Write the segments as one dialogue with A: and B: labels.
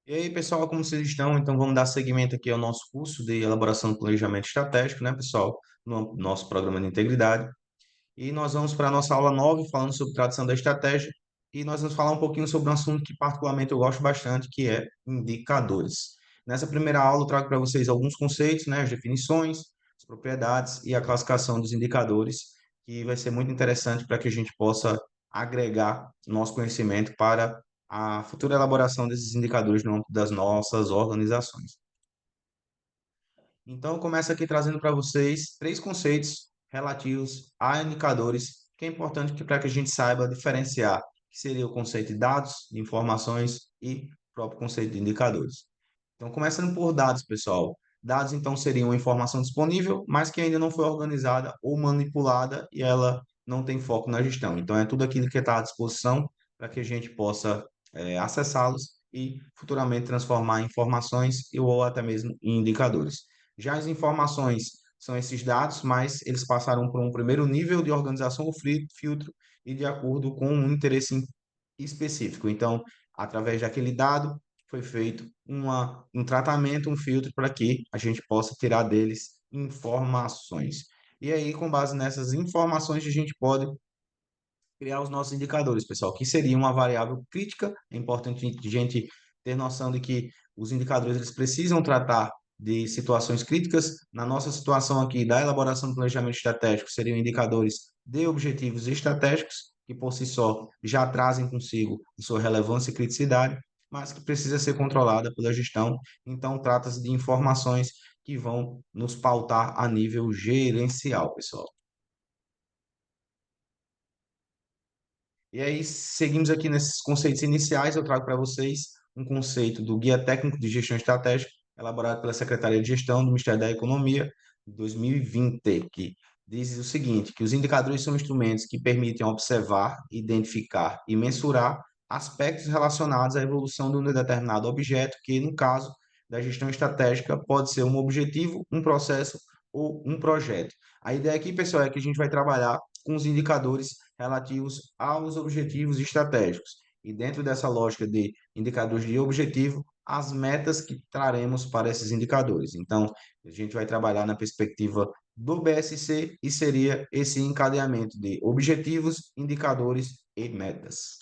A: E aí, pessoal, como vocês estão? Então, vamos dar seguimento aqui ao nosso curso de elaboração do planejamento estratégico, né, pessoal? No nosso programa de integridade. E nós vamos para a nossa aula 9, falando sobre tradução da estratégia. E nós vamos falar um pouquinho sobre um assunto que, particularmente, eu gosto bastante, que é indicadores. Nessa primeira aula, eu trago para vocês alguns conceitos, né, as definições, as propriedades e a classificação dos indicadores, que vai ser muito interessante para que a gente possa agregar nosso conhecimento para a futura elaboração desses indicadores no âmbito das nossas organizações. Então, eu começo aqui trazendo para vocês três conceitos relativos a indicadores, que é importante para que a gente saiba diferenciar, que seria o conceito de dados, de informações e o próprio conceito de indicadores. Então, começando por dados, pessoal. Dados, então, seriam uma informação disponível, mas que ainda não foi organizada ou manipulada e ela não tem foco na gestão. Então, é tudo aquilo que está à disposição para que a gente possa acessá-los e futuramente transformar em informações ou até mesmo em indicadores. Já as informações são esses dados, mas eles passaram por um primeiro nível de organização ou filtro e de acordo com um interesse específico. Então, através daquele dado, foi feito um tratamento, um filtro para que a gente possa tirar deles informações. E aí, com base nessas informações, a gente pode criar os nossos indicadores, pessoal, que seria uma variável crítica. É importante a gente ter noção de que os indicadores eles precisam tratar de situações críticas. Na nossa situação aqui da elaboração do planejamento estratégico, seriam indicadores de objetivos estratégicos, que por si só já trazem consigo sua relevância e criticidade, mas que precisa ser controlada pela gestão. Então, trata-se de informações que vão nos pautar a nível gerencial, pessoal. E aí, seguimos aqui nesses conceitos iniciais. Eu trago para vocês um conceito do Guia Técnico de Gestão Estratégica, elaborado pela Secretaria de Gestão do Ministério da Economia, de 2020, que diz o seguinte, que os indicadores são instrumentos que permitem observar, identificar e mensurar aspectos relacionados à evolução de um determinado objeto, que, no caso da gestão estratégica, pode ser um objetivo, um processo ou um projeto. A ideia aqui, pessoal, é que a gente vai trabalhar com os indicadores relativos aos objetivos estratégicos. E dentro dessa lógica de indicadores de objetivo, as metas que traremos para esses indicadores. Então, a gente vai trabalhar na perspectiva do BSC e seria esse encadeamento de objetivos, indicadores e metas.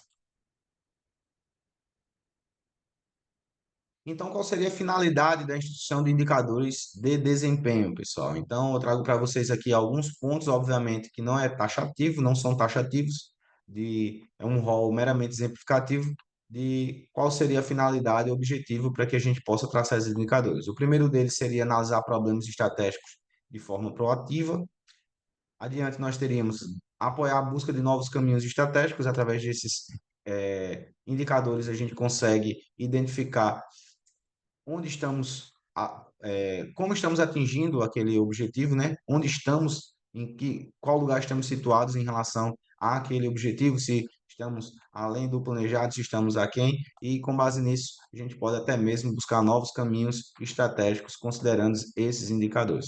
A: Então, qual seria a finalidade da instituição de indicadores de desempenho, pessoal? Então, eu trago para vocês aqui alguns pontos, obviamente, que não é taxativo, não são taxativos, é um rol meramente exemplificativo de qual seria a finalidade e objetivo para que a gente possa traçar esses indicadores. O primeiro deles seria analisar problemas estratégicos de forma proativa. Adiante, nós teríamos apoiar a busca de novos caminhos estratégicos através desses indicadores, a gente consegue identificar onde estamos, como estamos atingindo aquele objetivo, né? Onde estamos, qual lugar estamos situados em relação àquele objetivo, se estamos além do planejado, se estamos aquém, e com base nisso, a gente pode até mesmo buscar novos caminhos estratégicos, considerando esses indicadores.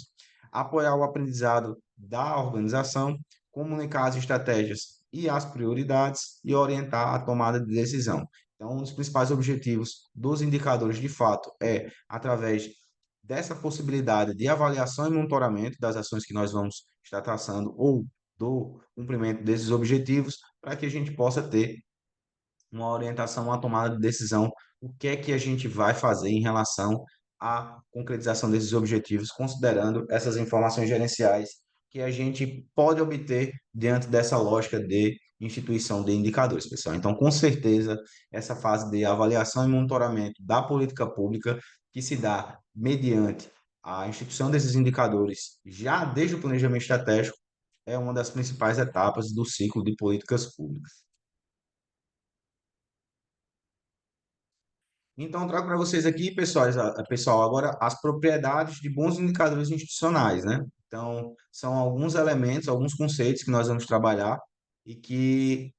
A: Apoiar o aprendizado da organização, comunicar as estratégias e as prioridades e orientar a tomada de decisão. Então, um dos principais objetivos dos indicadores, de fato, é através dessa possibilidade de avaliação e monitoramento das ações que nós vamos estar traçando ou do cumprimento desses objetivos, para que a gente possa ter uma orientação, uma tomada de decisão, o que é que a gente vai fazer em relação à concretização desses objetivos, considerando essas informações gerenciais que a gente pode obter diante dessa lógica de instituição de indicadores, pessoal. Então, com certeza, essa fase de avaliação e monitoramento da política pública, que se dá mediante a instituição desses indicadores, já desde o planejamento estratégico, é uma das principais etapas do ciclo de políticas públicas. Então, eu trago para vocês aqui, pessoal, agora as propriedades de bons indicadores institucionais, né? Então, são alguns elementos, alguns conceitos que nós vamos trabalhar e que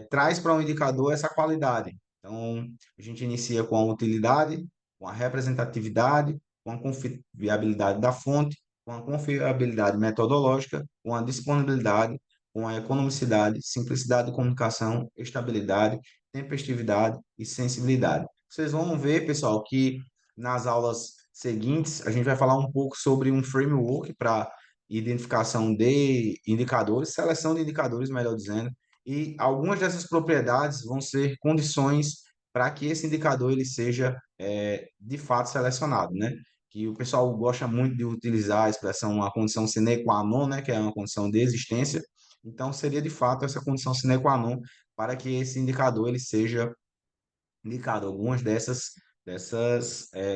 A: traz para um indicador essa qualidade. Então, a gente inicia com a utilidade, com a representatividade, com a confiabilidade da fonte, com a confiabilidade metodológica, com a disponibilidade, com a economicidade, simplicidade de comunicação, estabilidade, tempestividade e sensibilidade. Vocês vão ver, pessoal, que nas aulas seguintes a gente vai falar um pouco sobre um framework para identificação de indicadores, seleção de indicadores, melhor dizendo, e algumas dessas propriedades vão ser condições para que esse indicador ele seja de fato selecionado, né? Que o pessoal gosta muito de utilizar a expressão uma condição sine qua non, né? Que é uma condição de existência. Então, seria de fato essa condição sine qua non para que esse indicador ele seja indicado algumas dessas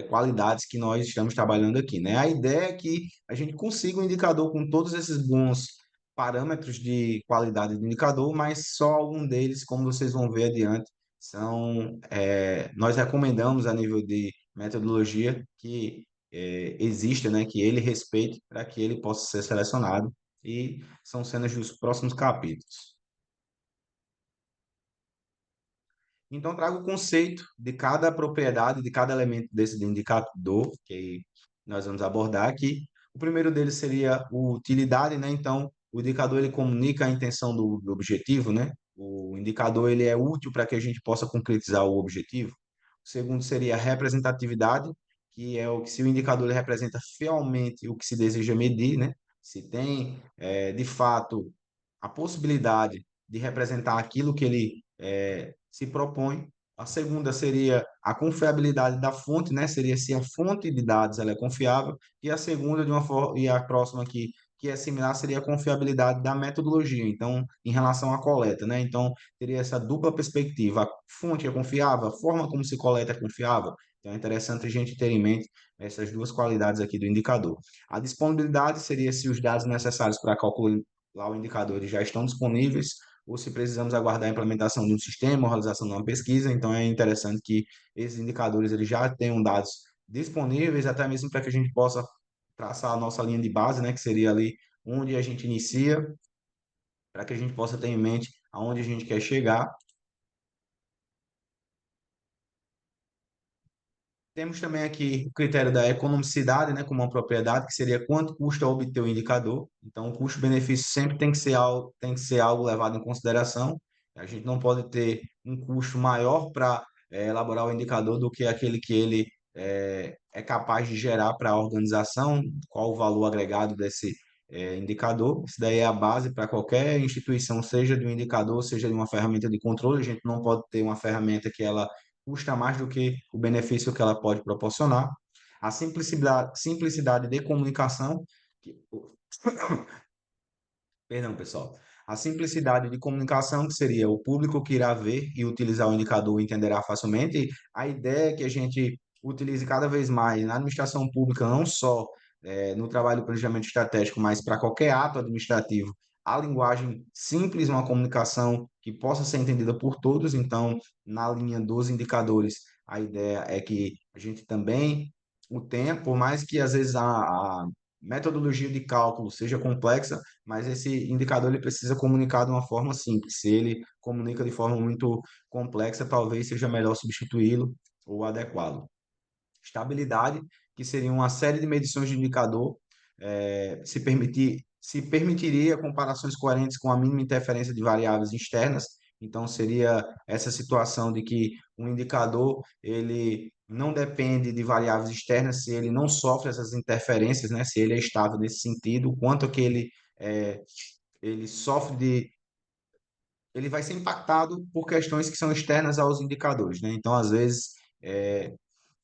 A: qualidades que nós estamos trabalhando aqui, né? A ideia é que a gente consiga um indicador com todos esses bons parâmetros de qualidade do indicador, mas só algum deles, como vocês vão ver adiante, nós recomendamos a nível de metodologia que exista, né, que ele respeite para que ele possa ser selecionado e são cenas dos próximos capítulos. Então, trago o conceito de cada propriedade, de cada elemento desse indicador que nós vamos abordar aqui. O primeiro deles seria o utilidade, né? Então, o indicador ele comunica a intenção do objetivo, né? O indicador ele é útil para que a gente possa concretizar o objetivo. O segundo seria a representatividade, que é o que se o indicador ele representa fielmente o que se deseja medir, né? Se tem, de fato, a possibilidade de representar aquilo que ele se propõe. A segunda seria a confiabilidade da fonte, né? Seria se a fonte de dados ela é confiável. E a segunda, de uma forma, e a próxima aqui, que é similar, seria a confiabilidade da metodologia. Então, em relação à coleta, né? Então, teria essa dupla perspectiva. A fonte é confiável, a forma como se coleta é confiável. Então, é interessante a gente ter em mente essas duas qualidades aqui do indicador. A disponibilidade seria se os dados necessários para calcular o indicador eles já estão disponíveis ou se precisamos aguardar a implementação de um sistema ou realização de uma pesquisa. Então, é interessante que esses indicadores eles já tenham dados disponíveis, até mesmo para que a gente possa traçar a nossa linha de base, né, que seria ali onde a gente inicia, para que a gente possa ter em mente aonde a gente quer chegar. Temos também aqui o critério da economicidade, né, como uma propriedade, que seria quanto custa obter o indicador. Então, o custo-benefício sempre tem que ser algo levado em consideração. A gente não pode ter um custo maior para elaborar o indicador do que aquele que ele é capaz de gerar para a organização, qual o valor agregado desse indicador. Isso daí é a base para qualquer instituição, seja de um indicador, seja de uma ferramenta de controle. A gente não pode ter uma ferramenta que ela custa mais do que o benefício que ela pode proporcionar. A simplicidade de comunicação, que, perdão, pessoal. A simplicidade de comunicação, que seria o público que irá ver e utilizar o indicador entenderá facilmente. A ideia é que a gente utilize cada vez mais na administração pública, não só no trabalho de planejamento estratégico, mas para qualquer ato administrativo, a linguagem simples, uma comunicação que possa ser entendida por todos. Então, na linha dos indicadores, a ideia é que a gente também o tenha, por mais que às vezes a metodologia de cálculo seja complexa, mas esse indicador ele precisa comunicar de uma forma simples. Se ele comunica de forma muito complexa, talvez seja melhor substituí-lo ou adequá-lo. Estabilidade, que seria uma série de medições de indicador, se permitiria comparações coerentes com a mínima interferência de variáveis externas. Então, seria essa situação de que um indicador ele não depende de variáveis externas se ele não sofre essas interferências, né? Se ele é estável nesse sentido, quanto que ele sofre ele vai ser impactado por questões que são externas aos indicadores, né? Então, às vezes,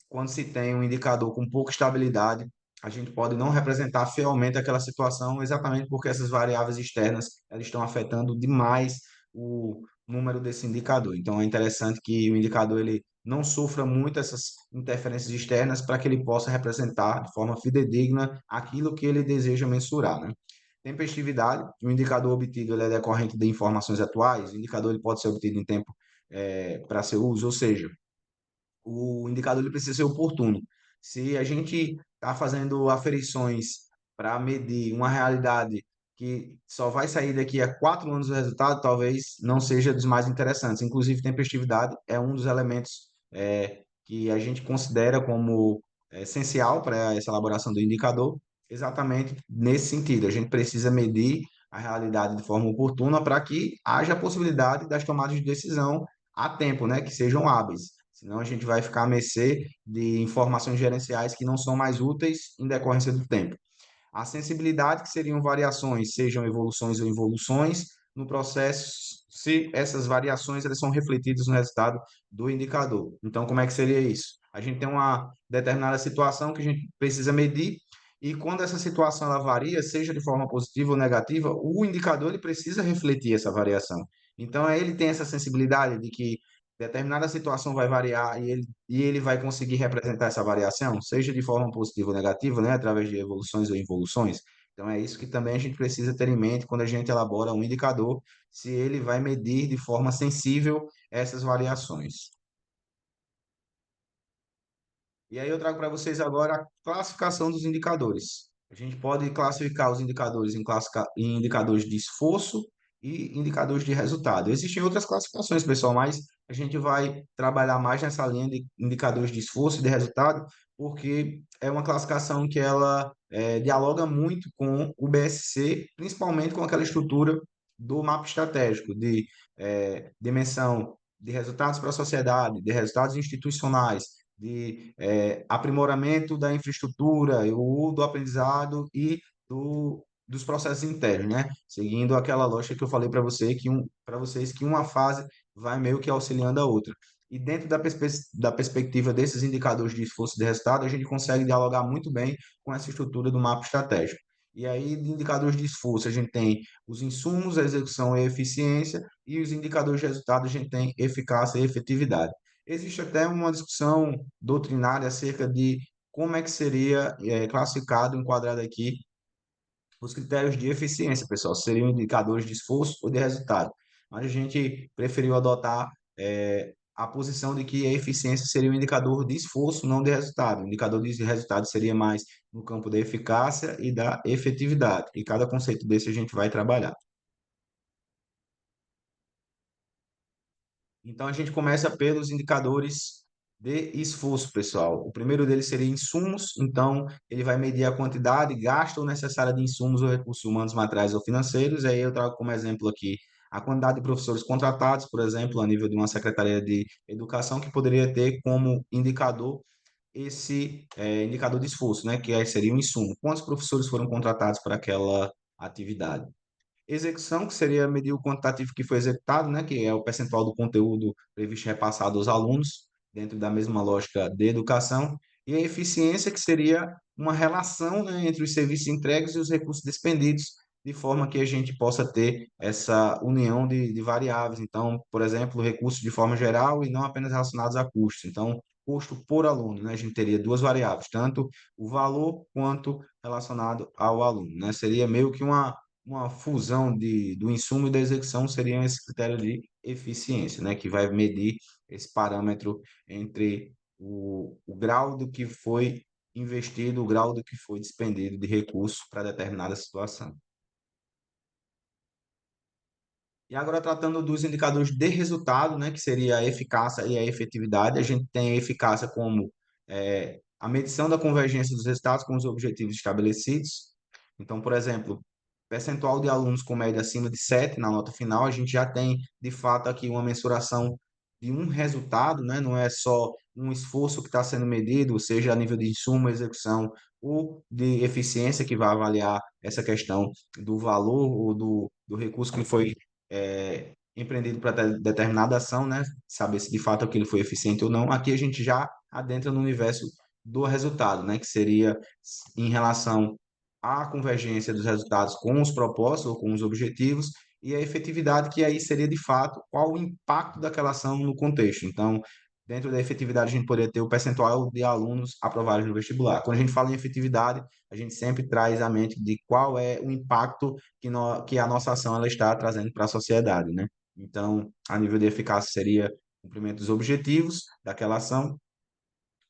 A: quando se tem um indicador com pouca estabilidade, a gente pode não representar fielmente aquela situação, exatamente porque essas variáveis externas elas estão afetando demais o número desse indicador. Então, é interessante que o indicador ele não sofra muito essas interferências externas para que ele possa representar de forma fidedigna aquilo que ele deseja mensurar, né? Tempestividade, o indicador obtido ele é decorrente de informações atuais, o indicador ele pode ser obtido em tempo para seu uso, ou seja, o indicador ele precisa ser oportuno. Se a gente está fazendo aferições para medir uma realidade que só vai sair daqui a 4 anos o resultado, talvez não seja dos mais interessantes. Inclusive, tempestividade é um dos elementos que a gente considera como essencial para essa elaboração do indicador, exatamente nesse sentido. A gente precisa medir a realidade de forma oportuna para que haja a possibilidade das tomadas de decisão a tempo, né, que sejam hábeis. Senão a gente vai ficar à mercê de informações gerenciais que não são mais úteis em decorrência do tempo. A sensibilidade, que seriam variações, sejam evoluções ou involuções, no processo, se essas variações elas são refletidas no resultado do indicador. Então, como é que seria isso? A gente tem uma determinada situação que a gente precisa medir, e quando essa situação ela varia, seja de forma positiva ou negativa, o indicador ele precisa refletir essa variação. Então, ele tem essa sensibilidade de que determinada situação vai variar e ele vai conseguir representar essa variação, seja de forma positiva ou negativa, né, através de evoluções ou involuções. Então, é isso que também a gente precisa ter em mente quando a gente elabora um indicador, se ele vai medir de forma sensível essas variações. E aí eu trago para vocês agora a classificação dos indicadores. A gente pode classificar os indicadores em indicadores de esforço e indicadores de resultado. Existem outras classificações, pessoal, mas a gente vai trabalhar mais nessa linha de indicadores de esforço e de resultado, porque é uma classificação que ela dialoga muito com o BSC, principalmente com aquela estrutura do mapa estratégico de dimensão de resultados para a sociedade, de resultados institucionais, de aprimoramento da infraestrutura, o do aprendizado e dos processos internos, né? Seguindo aquela lógica que eu falei para vocês que uma fase vai meio que auxiliando a outra. E dentro da perspectiva desses indicadores de esforço e de resultado, a gente consegue dialogar muito bem com essa estrutura do mapa estratégico. E aí, de indicadores de esforço, a gente tem os insumos, a execução e a eficiência, e os indicadores de resultado, a gente tem eficácia e efetividade. Existe até uma discussão doutrinária acerca de como é que seria classificado, enquadrado aqui, os critérios de eficiência, pessoal, seriam indicadores de esforço ou de resultado. Mas a gente preferiu adotar a posição de que a eficiência seria um indicador de esforço, não de resultado. O indicador de resultado seria mais no campo da eficácia e da efetividade. E cada conceito desse a gente vai trabalhar. Então, a gente começa pelos indicadores de esforço, pessoal. O primeiro deles seria insumos, então, ele vai medir a quantidade, gasto ou necessária de insumos ou recursos humanos, materiais ou financeiros. Aí eu trago como exemplo aqui a quantidade de professores contratados, por exemplo, a nível de uma secretaria de educação, que poderia ter como indicador esse indicador de esforço, né, que aí seria um insumo. Quantos professores foram contratados para aquela atividade? Execução, que seria medir o quantitativo que foi executado, né, que é o percentual do conteúdo previsto e repassado aos alunos, dentro da mesma lógica de educação. E a eficiência, que seria uma relação, né, entre os serviços entregues e os recursos despendidos, de forma que a gente possa ter essa união de variáveis. Então, por exemplo, recursos de forma geral e não apenas relacionados a custos. Então, custo por aluno, né? A gente teria duas variáveis, tanto o valor quanto relacionado ao aluno, né? Seria meio que uma fusão do insumo e da execução seriam esse critério de eficiência, né, que vai medir esse parâmetro entre o grau do que foi investido, o grau do que foi despendido de recurso para determinada situação. E agora, tratando dos indicadores de resultado, né, que seria a eficácia e a efetividade, a gente tem a eficácia como a medição da convergência dos resultados com os objetivos estabelecidos. Então, por exemplo, percentual de alunos com média acima de 7 na nota final, a gente já tem, de fato, aqui uma mensuração de um resultado, né? Não é só um esforço que está sendo medido, seja a nível de insumo, execução ou de eficiência, que vai avaliar essa questão do valor ou do recurso que foi empreendido para determinada ação, né? Saber se de fato aquilo foi eficiente ou não. Aqui a gente já adentra no universo do resultado, né? Que seria em relação à convergência dos resultados com os propósitos ou com os objetivos e a efetividade, que aí seria de fato qual o impacto daquela ação no contexto. Então, dentro da efetividade, a gente poderia ter o percentual de alunos aprovados no vestibular. Quando a gente fala em efetividade, a gente sempre traz à mente de qual é o impacto que a nossa ação ela está trazendo para a sociedade, né? Então, a nível de eficácia seria cumprimento dos objetivos daquela ação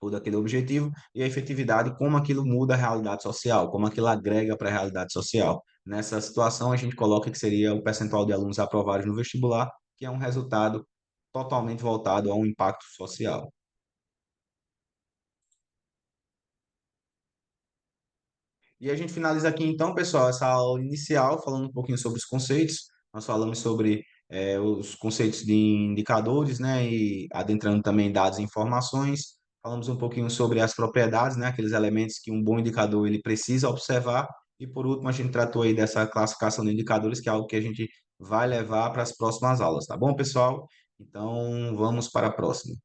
A: ou daquele objetivo, e a efetividade, como aquilo muda a realidade social, como aquilo agrega para a realidade social. Nessa situação, a gente coloca que seria o percentual de alunos aprovados no vestibular, que é um resultado totalmente voltado a um impacto social. E a gente finaliza aqui então, pessoal, essa aula inicial, falando um pouquinho sobre os conceitos. Nós falamos sobre os conceitos de indicadores, né, e adentrando também dados e informações. Falamos um pouquinho sobre as propriedades, né, aqueles elementos que um bom indicador ele precisa observar. E por último, a gente tratou aí dessa classificação de indicadores, que é algo que a gente vai levar para as próximas aulas, tá bom, pessoal? Então, vamos para a próxima.